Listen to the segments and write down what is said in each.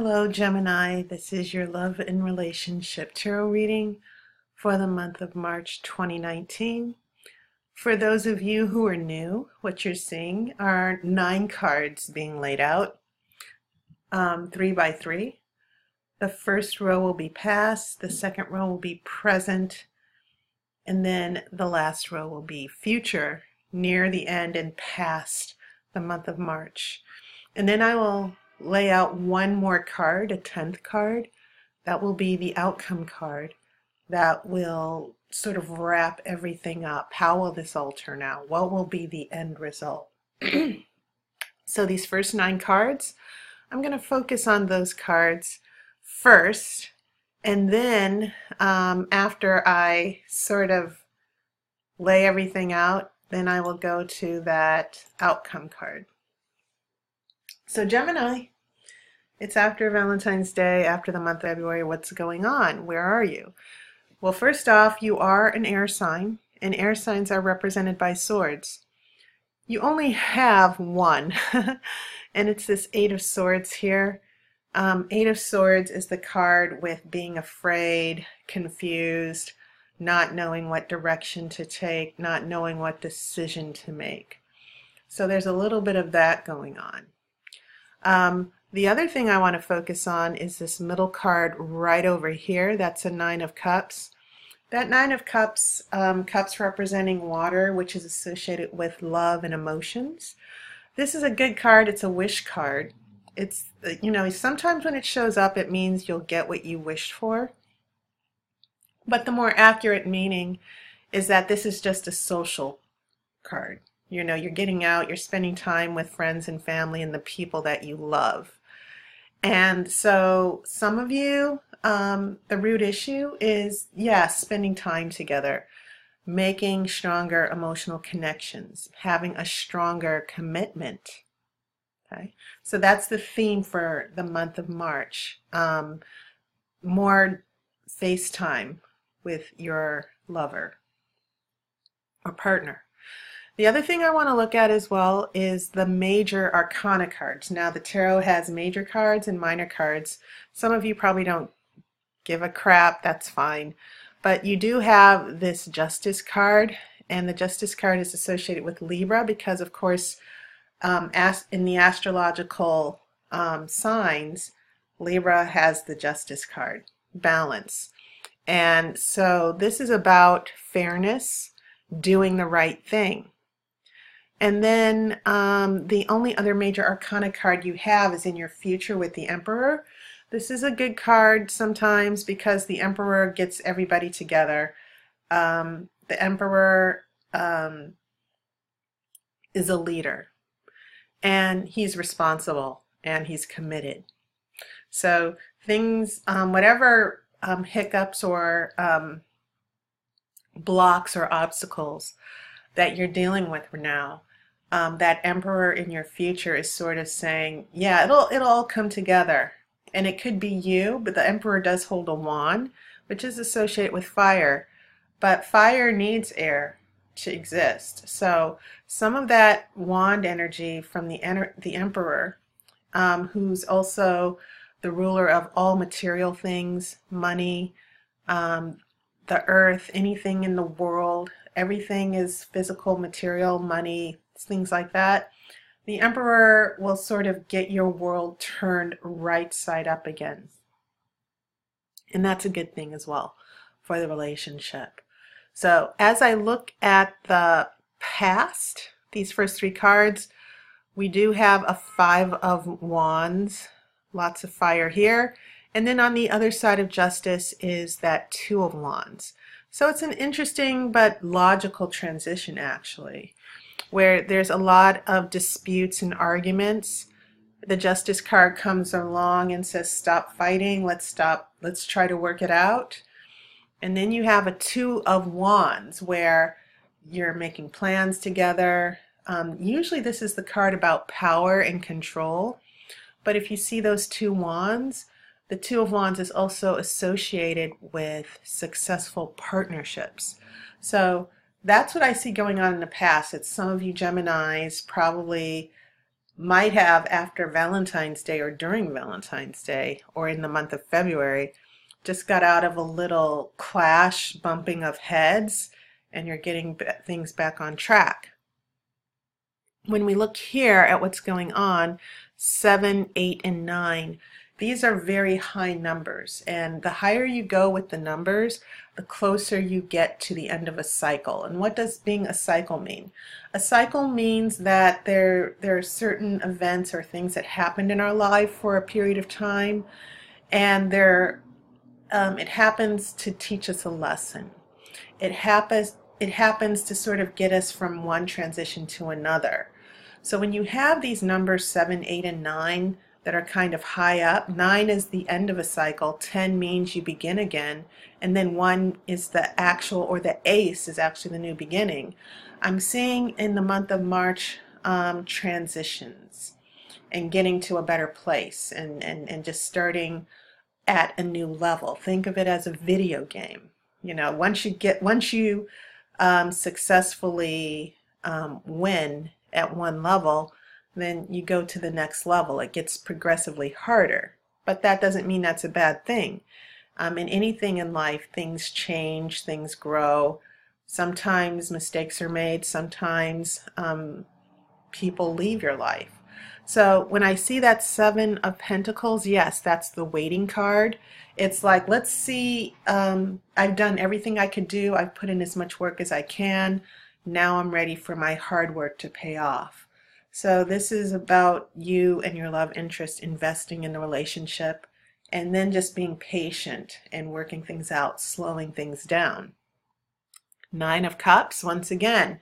Hello, Gemini. This is your love and relationship tarot reading for the month of March 2019. For those of you who are new, what you're seeing are 9 cards being laid out, 3 by 3. The first row will be past, the second row will be present, and then the last row will be future, near the end and past the month of March. And then I will lay out one more card, a 10th card. That will be the outcome card that will sort of wrap everything up. How will this all turn out? What will be the end result? So these first 9 cards, I'm going to focus on those cards first, and then after I sort of lay everything out, then I will go to that outcome card. So Gemini, it's after Valentine's Day, after the month of February. What's going on? Where are you? Well, first off, you are an air sign, and air signs are represented by swords. You only have one, and it's this 8 of Swords here. 8 of Swords is the card with being afraid, confused, not knowing what direction to take, not knowing what decision to make. So there's a little bit of that going on. The other thing I want to focus on is this middle card right over here. That's a 9 of Cups. That 9 of Cups, cups representing water, which is associated with love and emotions. This is a good card. It's a wish card. It's, you know, sometimes when it shows up, it means you'll get what you wished for. But the more accurate meaning is that this is just a social card. You know, you're getting out, you're spending time with friends and family and the people that you love. And so some of you, the root issue is, yes, spending time together, making stronger emotional connections, having a stronger commitment. Okay, so that's the theme for the month of March. More FaceTime with your lover or partner. The other thing I want to look at as well is the major arcana cards. Now, the tarot has major cards and minor cards. Some of you probably don't give a crap, that's fine. But you do have this Justice card, and the Justice card is associated with Libra because, of course, in the astrological signs, Libra has the Justice card, balance. And so this is about fairness, doing the right thing. And then the only other major arcana card you have is in your future with the Emperor. This is a good card sometimes because the Emperor gets everybody together. The Emperor is a leader, and he's responsible, and he's committed. So things, whatever hiccups or blocks or obstacles that you're dealing with now, that Emperor in your future is sort of saying, yeah, it'll all come together. And it could be you, but the Emperor does hold a wand, which is associated with fire. But fire needs air to exist. So some of that wand energy from the Emperor, who's also the ruler of all material things, money, the earth, anything in the world, everything is physical, material, money, things like that. The Emperor will sort of get your world turned right side up again. And that's a good thing as well for the relationship. So as I look at the past, these first 3 cards, we do have a 5 of Wands, lots of fire here. And then on the other side of Justice is that 2 of Wands. So it's an interesting but logical transition, actually, where there's a lot of disputes and arguments. The Justice card comes along and says, stop fighting, let's try to work it out. And then you have a 2 of Wands where you're making plans together. Usually this is the card about power and control. But if you see those 2 wands, the 2 of Wands is also associated with successful partnerships. So that's what I see going on in the past. It's some of you Geminis probably might have after Valentine's Day or during Valentine's Day or in the month of February just got out of a little clash, bumping of heads, and you're getting things back on track. When we look here at what's going on, 7, 8, and 9, these are very high numbers, and the higher you go with the numbers, the closer you get to the end of a cycle. And what does being a cycle mean? A cycle means that there are certain events or things that happened in our life for a period of time, and it happens to teach us a lesson. It happens to sort of get us from one transition to another. So when you have these numbers 7, 8, and 9 that are kind of high up, 9 is the end of a cycle, 10 means you begin again, and then 1 is the actual, or the ace is actually the new beginning. I'm seeing in the month of March transitions and getting to a better place and just starting at a new level. Think of it as a video game. You know, once you successfully win at one level, then you go to the next level. It gets progressively harder, but that doesn't mean that's a bad thing. In anything in life, things change, things grow. Sometimes mistakes are made, sometimes people leave your life. So when I see that 7 of Pentacles, yes, that's the waiting card. It's like, let's see, I've done everything I could do. I've put in as much work as I can. Now I'm ready for my hard work to pay off. So this is about you and your love interest investing in the relationship, and then just being patient and working things out, slowing things down. 9 of Cups, once again,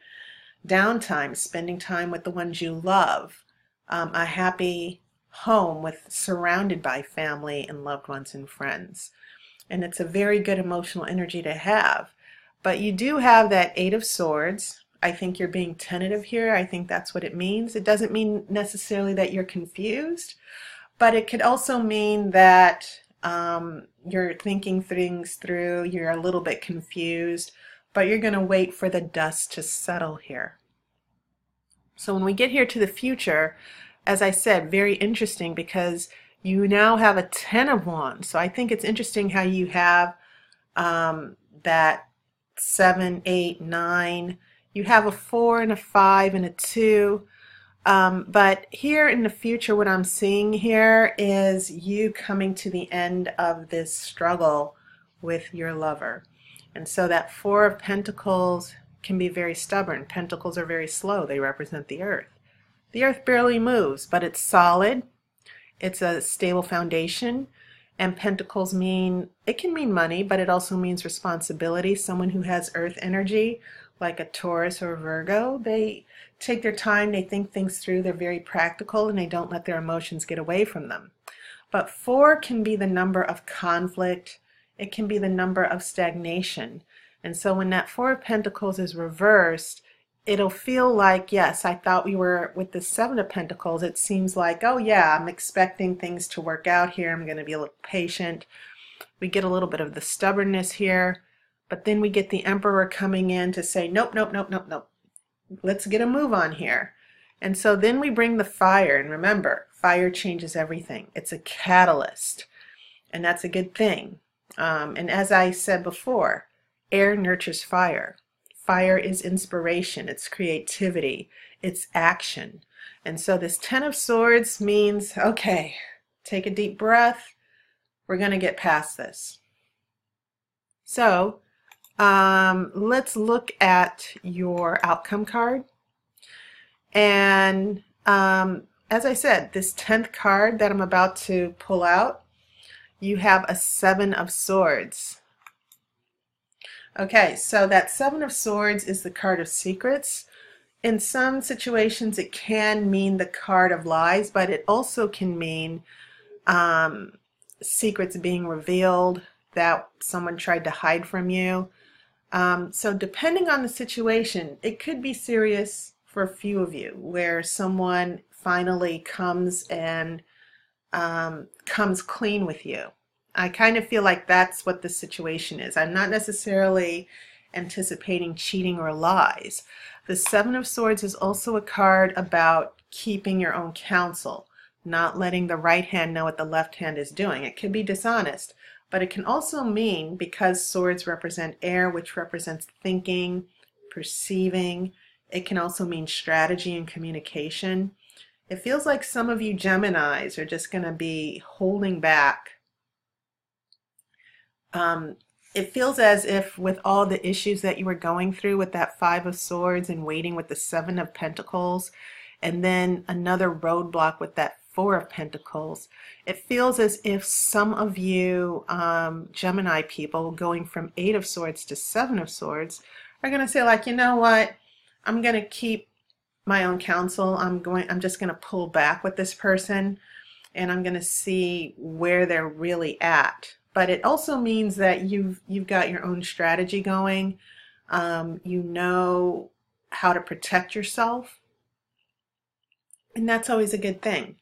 downtime, spending time with the ones you love. A happy home surrounded by family and loved ones and friends. And it's a very good emotional energy to have. But you do have that 8 of Swords. I think you're being tentative here. I think that's what it means. It doesn't mean necessarily that you're confused, but it could also mean that you're thinking things through, you're a little bit confused, but you're going to wait for the dust to settle here. So when we get here to the future, as I said, very interesting because you now have a 10 of Wands. So I think it's interesting how you have that 7, 8, 9. You have a 4 and a 5 and a 2. But here in the future, what I'm seeing here is you coming to the end of this struggle with your lover. And so that 4 of Pentacles can be very stubborn. Pentacles are very slow. They represent the earth. The earth barely moves, but it's solid. It's a stable foundation. And Pentacles it can mean money, but it also means responsibility. Someone who has earth energy, like a Taurus or a Virgo, they take their time, they think things through, they're very practical, and they don't let their emotions get away from them. But 4 can be the number of conflict. It can be the number of stagnation. And so when that 4 of Pentacles is reversed, it'll feel like, yes, I thought we were with the 7 of Pentacles. It seems like, oh yeah, I'm expecting things to work out here. I'm going to be a little patient. We get a little bit of the stubbornness here, but then we get the Emperor coming in to say, nope, nope, nope, nope, nope. Let's get a move on here. And so then we bring the fire. And remember, fire changes everything. It's a catalyst, and that's a good thing. And as I said before, air nurtures fire. Fire is inspiration, it's creativity, it's action. And so this 10 of Swords means, okay, take a deep breath. We're going to get past this. So let's look at your outcome card. And as I said, this 10th card that I'm about to pull out, you have a 7 of Swords. Okay, so that 7 of Swords is the card of secrets. In some situations, it can mean the card of lies, but it also can mean secrets being revealed that someone tried to hide from you. So depending on the situation, it could be serious for a few of you, where someone finally comes and comes clean with you. I kind of feel like that's what the situation is. I'm not necessarily anticipating cheating or lies. The 7 of Swords is also a card about keeping your own counsel, not letting the right hand know what the left hand is doing. It could be dishonest, but it can also mean, because swords represent air, which represents thinking, perceiving, it can also mean strategy and communication. It feels like some of you Geminis are just going to be holding back. It feels as if with all the issues that you were going through with that Five of Swords and waiting with the Seven of Pentacles, and then another roadblock with that Four of Pentacles, it feels as if some of you Gemini people going from Eight of Swords to Seven of Swords are going to say, like, you know what, I'm going to keep my own counsel. I'm just going to pull back with this person, and I'm going to see where they're really at. But it also means that you've got your own strategy going. You know how to protect yourself, and that's always a good thing.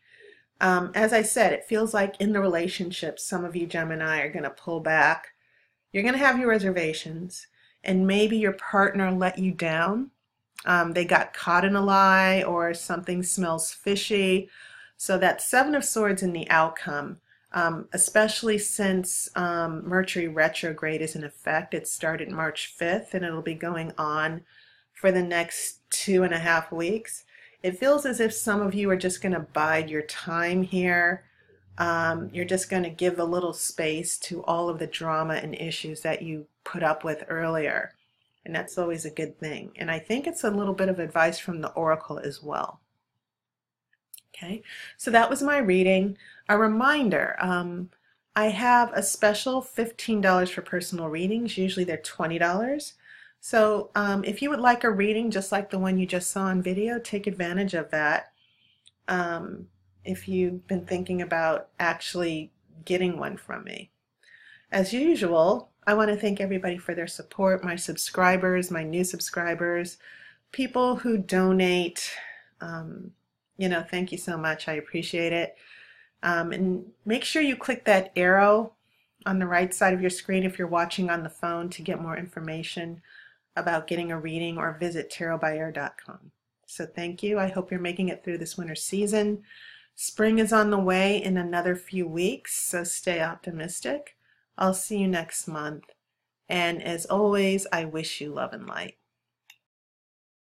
As I said, it feels like in the relationship, some of you Gemini are going to pull back. You're going to have your reservations, and maybe your partner let you down. They got caught in a lie, or something smells fishy. So that Seven of Swords in the outcome, especially since Mercury retrograde is in effect. It started March 5th, and it'll be going on for the next 2.5 weeks. It feels as if some of you are just going to bide your time here. You're just going to give a little space to all of the drama and issues that you put up with earlier. And that's always a good thing. And I think it's a little bit of advice from the Oracle as well. Okay, so that was my reading. A reminder, I have a special $15 for personal readings. Usually they're $20. So if you would like a reading just like the one you just saw on video, take advantage of that. If you've been thinking about actually getting one from me. As usual, I want to thank everybody for their support, my subscribers, my new subscribers, people who donate. You know, thank you so much. I appreciate it. And make sure you click that arrow on the right side of your screen if you're watching on the phone to get more information about getting a reading, or visit tarotbyaire.com. So thank you. I hope you're making it through this winter season. Spring is on the way in another few weeks, so stay optimistic. I'll see you next month. And as always, I wish you love and light.